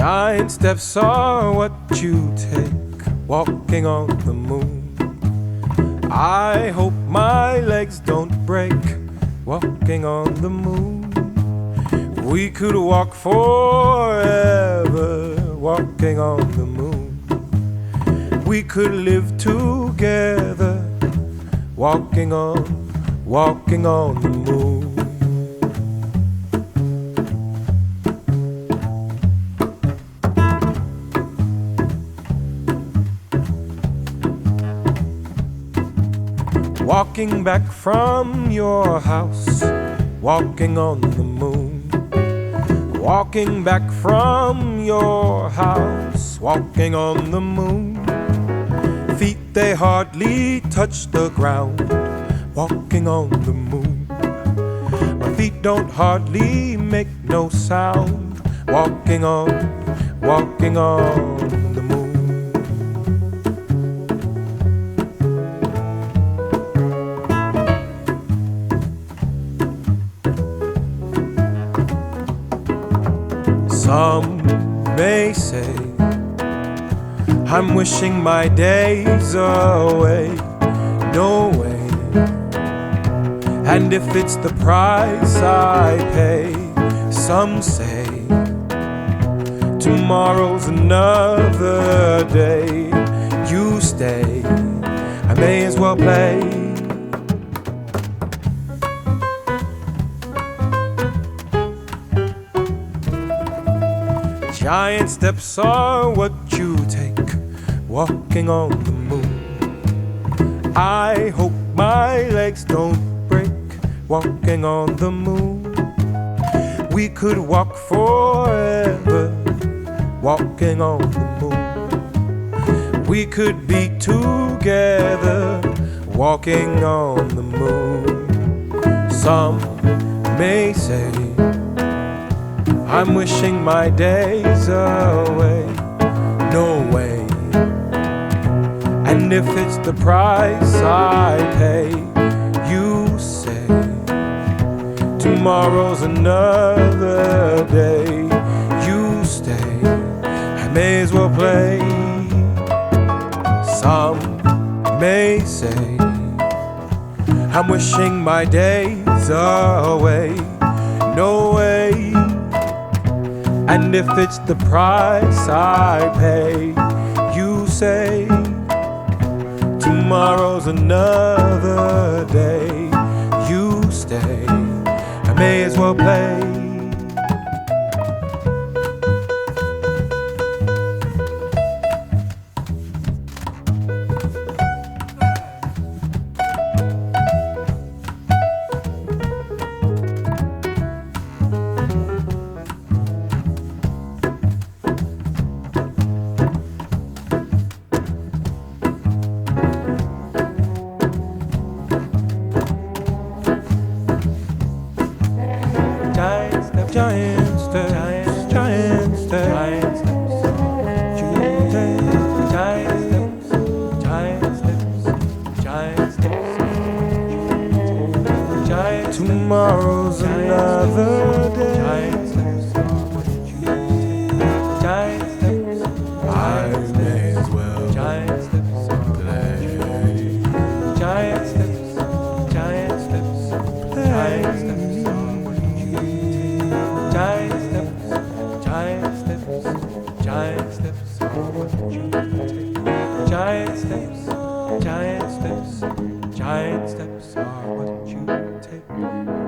Giant steps are what you take, walking on the moon. I hope my legs don't break, walking on the moon. We could walk forever, walking on the moon. We could live together, walking on the moon. Walking back from your house, walking on the moon. Walking back from your house, walking on the moon. Feet they hardly touch the ground, walking on the moon. My feet don't hardly make no sound, walking on the moon. Some may say I'm wishing my days away. No way. And if it's the price I pay, some say tomorrow's another day. You stay, I may as well play. Giant steps are what you take, walking on the moon. I hope my legs don't break, walking on the moon. We could walk forever, walking on the moon. We could be together, walking on the moon. Some may say I'm wishing my days away. No way. And if it's the price I pay, you say tomorrow's another day. You stay, I may as well play. Some may say I'm wishing my days away. No way. And if it's the price I pay, you say tomorrow's another day. You stay, I may as well play. Tomorrow's another day. I may as well play. Giant steps, giant steps, giant steps. Giant steps, giant steps, giant steps. Giant steps, giant steps, giant steps are what you take.